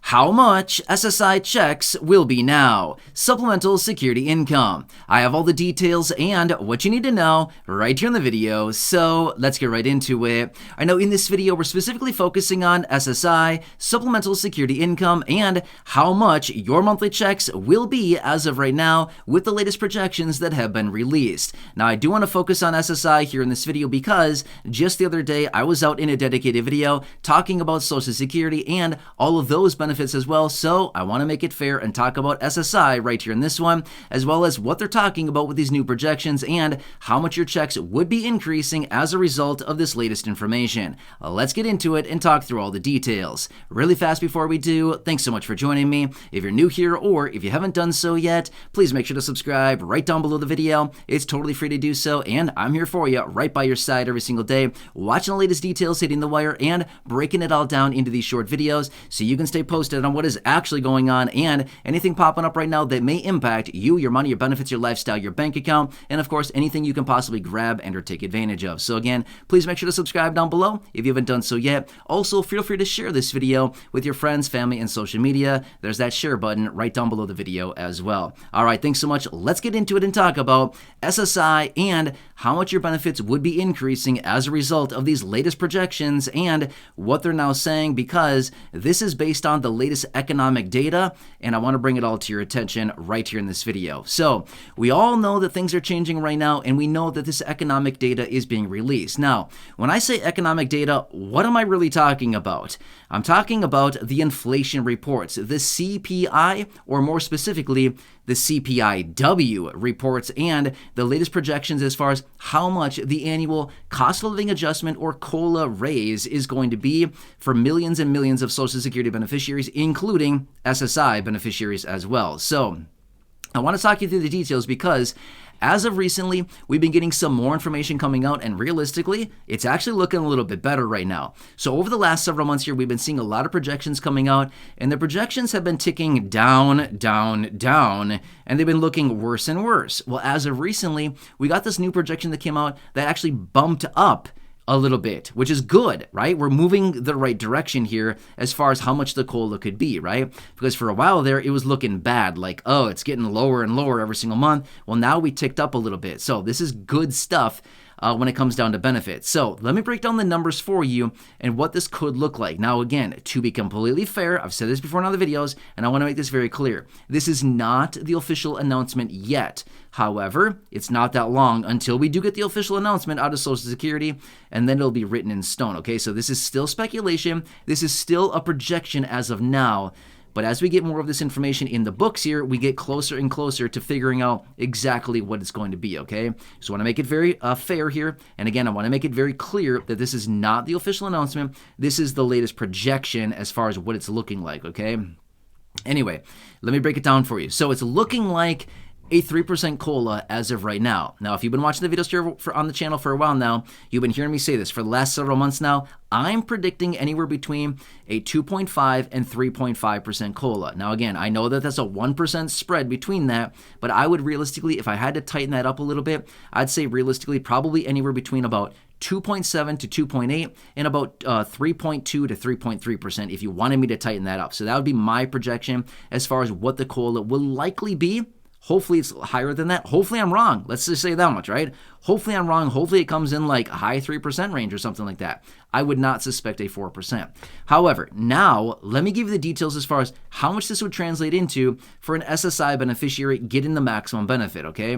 How much SSI checks will be now? Supplemental security income. I have all the details and what you need to know right here in the video, so let's get right into it. I know in this video we're specifically focusing on SSI, supplemental security income, and how much your monthly checks will be as of right now with the latest projections that have been released. Now I do want to focus on SSI here in this video because just the other day I was out in a dedicated video talking about Social Security and all of those benefits as well, so I want to make it fair and talk about SSI right here in this one, as well as what they're talking about with these new projections and how much your checks would be increasing as a result of this latest information. Let's get into it and talk through all the details. Really fast before we do, thanks so much for joining me. If you're new here or if you haven't done so yet, please make sure to subscribe right down below the video. It's totally free to do so, and I'm here for you right by your side every single day, watching the latest details hitting the wire and breaking it all down into these short videos so you can stay posted on what is actually going on and anything popping up right now that may impact you, your money, your benefits, your lifestyle, your bank account, and of course anything you can possibly grab and or take advantage of. So again, please make sure to subscribe down below if you haven't done so yet. Also, feel free to share this video with your friends, family, and social media. There's that share button right down below the video as well. All right, thanks so much. Let's get into it and talk about SSI and how much your benefits would be increasing as a result of these latest projections and what they're now saying, because this is based on the latest economic data, and I want to bring it all to your attention right here in this video. So we all know that things are changing right now, and we know that this economic data is being released. Now, when I say economic data, what am I really talking about? I'm talking about the inflation reports, the CPI, or more specifically, the CPIW reports and the latest projections as far as how much the annual cost of living adjustment or COLA raise is going to be for millions and millions of Social Security beneficiaries, including SSI beneficiaries as well. So I want to talk you through the details because as of recently, we've been getting some more information coming out, and realistically, it's actually looking a little bit better right now. So over the last several months here, we've been seeing a lot of projections coming out, and the projections have been ticking down, down, down, and they've been looking worse and worse. Well, as of recently, we got this new projection that came out that actually bumped up a little bit, which is good, right? We're moving the right direction here as far as how much the COLA could be, right? Because for a while there, it was looking bad, like, oh, it's getting lower and lower every single month. Well, now we ticked up a little bit. So this is good stuff when it comes down to benefits. So let me break down the numbers for you and what this could look like. Now, again, to be completely fair, I've said this before in other videos, and I want to make this very clear. This is not the official announcement yet. However, it's not that long until we do get the official announcement out of Social Security, and then it'll be written in stone, okay? So this is still speculation. This is still a projection as of now. But as we get more of this information in the books here, we get closer and closer to figuring out exactly what it's going to be, okay? So I want to make it very fair here. And again, I want to make it very clear that this is not the official announcement. This is the latest projection as far as what it's looking like, okay? Anyway, let me break it down for you. So it's looking like a 3% COLA as of right now. Now, if you've been watching the videos here on the channel for a while now, you've been hearing me say this for the last several months now. I'm predicting anywhere between a 2.5 and 3.5% COLA. Now, again, I know that that's a 1% spread between that, but I would realistically, if I had to tighten that up a little bit, I'd say realistically probably anywhere between about 2.7 to 2.8 and about 3.2 to 3.3% if you wanted me to tighten that up. So that would be my projection as far as what the COLA will likely be. Hopefully it's higher than that. Hopefully I'm wrong. Let's just say that much, right? Hopefully I'm wrong. Hopefully it comes in like a high 3% range or something like that. I would not suspect a 4%. However, now let me give you the details as far as how much this would translate into for an SSI beneficiary getting the maximum benefit, okay?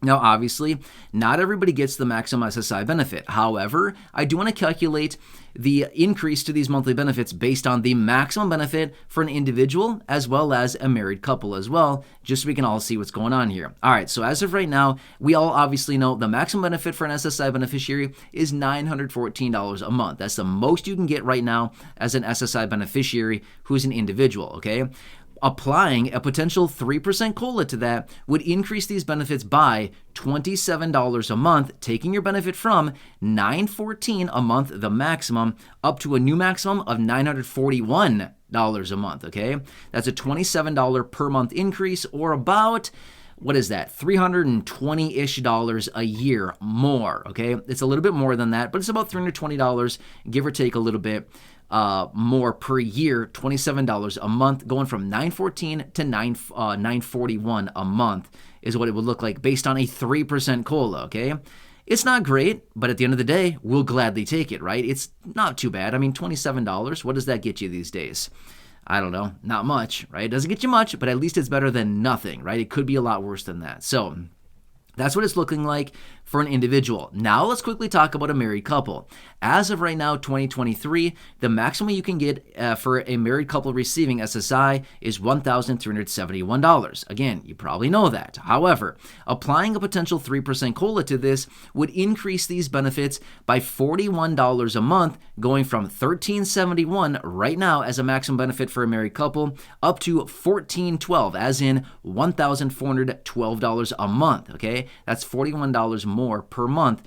Now, obviously, not everybody gets the maximum SSI benefit. However, I do want to calculate the increase to these monthly benefits based on the maximum benefit for an individual as well as a married couple as well, just so we can all see what's going on here. All right, so as of right now, we all obviously know the maximum benefit for an SSI beneficiary is $914 a month. That's the most you can get right now as an SSI beneficiary who's an individual, okay? Applying a potential 3% COLA to that would increase these benefits by $27 a month, taking your benefit from $914 a month, the maximum, up to a new maximum of $941 a month, okay? That's a $27 per month increase, or about, what is that, $320-ish a year more, okay? It's a little bit more than that, but it's about $320, give or take a little bit, more per year, $27 a month, going from $914 to $941 a month is what it would look like based on a 3% COLA, okay? It's not great, but at the end of the day, we'll gladly take it, right? It's not too bad. I mean, $27, what does that get you these days? I don't know, not much, right? It doesn't get you much, but at least it's better than nothing, right? It could be a lot worse than that. So that's what it's looking like for an individual. Now let's quickly talk about a married couple. As of right now, 2023, the maximum you can get for a married couple receiving SSI is $1,371. Again, you probably know that. However, applying a potential 3% COLA to this would increase these benefits by $41 a month, going from $1,371 right now as a maximum benefit for a married couple up to $1,412, as in $1,412 a month, okay? That's $41 more per month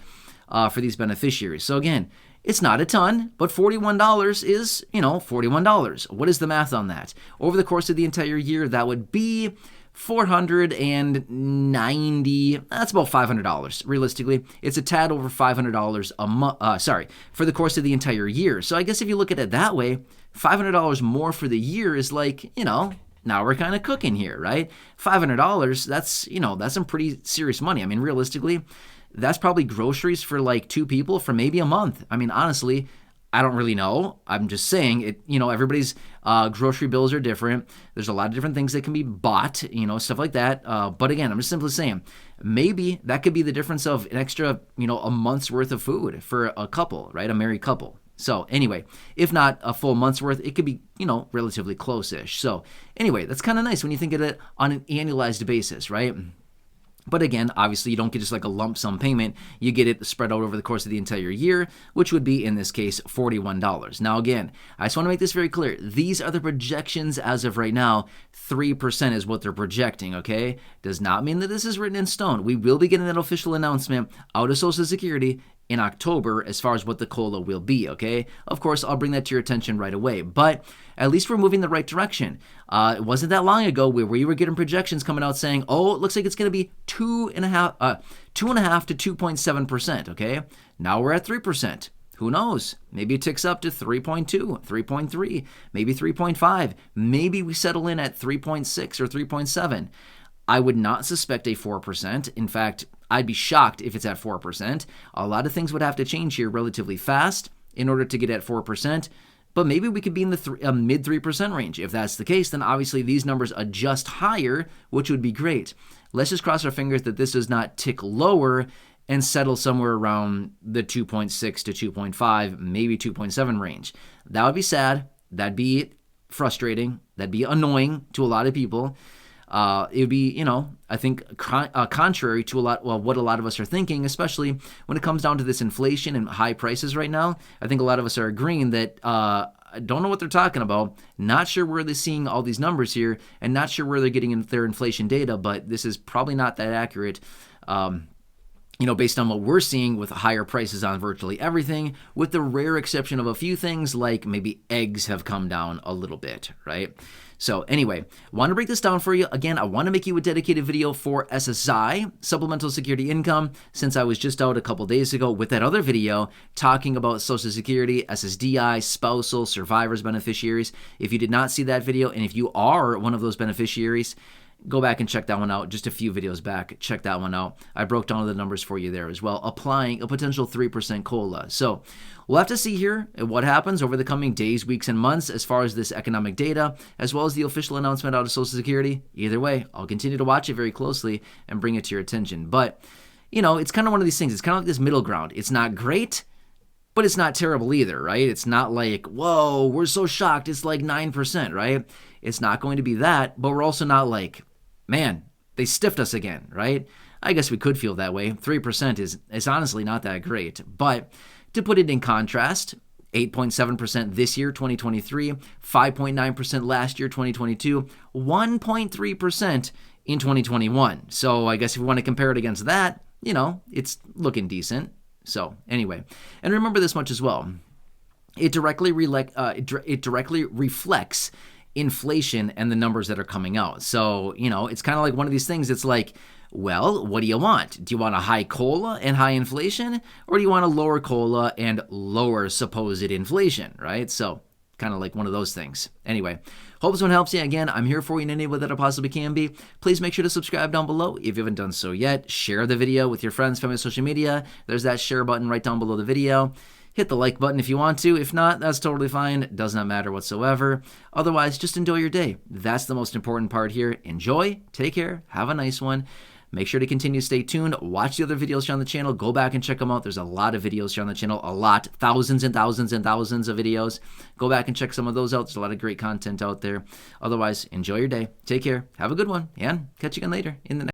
for these beneficiaries. So again, it's not a ton, but $41 is, $41. What is the math on that? Over the course of the entire year, that would be $490, that's about $500. Realistically, it's a tad over $500 a month, for the course of the entire year. So I guess if you look at it that way, $500 more for the year is like, now we're kind of cooking here, right? $500, that's some pretty serious money. I mean, realistically, that's probably groceries for like two people for maybe a month. I mean, honestly, I don't really know. I'm just saying it, everybody's grocery bills are different. There's a lot of different things that can be bought, stuff like that. But again, I'm just simply saying, maybe that could be the difference of an extra, a month's worth of food for a couple, right? A married couple. So anyway, if not a full month's worth, it could be, relatively close-ish. So anyway, that's kind of nice when you think of it on an annualized basis, right? But again, obviously, you don't get just like a lump sum payment. You get it spread out over the course of the entire year, which would be, in this case, $41. Now, again, I just want to make this very clear. These are the projections as of right now. 3% is what they're projecting, okay? Does not mean that this is written in stone. We will be getting that official announcement out of Social Security in October as far as what the COLA will be, okay? Of course, I'll bring that to your attention right away, but at least we're moving the right direction. It wasn't that long ago where we were getting projections coming out saying, oh, it looks like it's going to be 2.5 to 2.7%, okay? Now we're at 3%. Who knows? Maybe it ticks up to 3.2, 3.3, maybe 3.5. Maybe we settle in at 3.6 or 3.7. I would not suspect a 4%. In fact, I'd be shocked if it's at 4%. A lot of things would have to change here relatively fast in order to get at 4%, but maybe we could be in the mid 3% range. If that's the case, then obviously these numbers adjust higher, which would be great. Let's just cross our fingers that this does not tick lower and settle somewhere around the 2.6 to 2.5, maybe 2.7 range. That would be sad. That'd be frustrating. That'd be annoying to a lot of people. It would be, I think contrary to what a lot of us are thinking, especially when it comes down to this inflation and high prices right now. I think a lot of us are agreeing that don't know what they're talking about, not sure where they're seeing all these numbers here, and not sure where they're getting their inflation data, but this is probably not that accurate. Based on what we're seeing with higher prices on virtually everything, with the rare exception of a few things like maybe eggs have come down a little bit, right? So anyway, want to break this down for you. Again, I want to make you a dedicated video for SSI, Supplemental Security Income, since I was just out a couple days ago with that other video talking about Social Security, SSDI, spousal, survivors, beneficiaries. If you did not see that video, and if you are one of those beneficiaries, go back and check that one out. Just a few videos back, check that one out. I broke down the numbers for you there as well, applying a potential 3% COLA. So we'll have to see here what happens over the coming days, weeks, and months as far as this economic data, as well as the official announcement out of Social Security. Either way, I'll continue to watch it very closely and bring it to your attention. But, it's kind of one of these things. It's kind of like this middle ground. It's not great, but it's not terrible either, right? It's not like, whoa, we're so shocked. It's like 9%, right? It's not going to be that, but we're also not like, man, they stiffed us again, right? I guess we could feel that way. 3% is honestly not that great. But to put it in contrast, 8.7% this year, 2023, 5.9% last year, 2022, 1.3% in 2021. So I guess if we want to compare it against that, it's looking decent. So anyway, and remember this much as well. It directly reflects inflation and the numbers that are coming out. So, it's kind of like one of these things. It's like, well, what do you want? Do you want a high COLA and high inflation? Or do you want a lower COLA and lower supposed inflation, right? So kind of like one of those things. Anyway, hope this one helps you. Again, I'm here for you in any way that I possibly can be. Please make sure to subscribe down below if you haven't done so yet. Share the video with your friends, family, social media. There's that share button right down below the video. Hit the like button if you want to. If not, that's totally fine. It does not matter whatsoever. Otherwise, just enjoy your day. That's the most important part here. Enjoy, take care, have a nice one. Make sure to continue to stay tuned. Watch the other videos here on the channel. Go back and check them out. There's a lot of videos here on the channel. A lot. Thousands and thousands and thousands of videos. Go back and check some of those out. There's a lot of great content out there. Otherwise, enjoy your day. Take care. Have a good one. And catch you again later in the next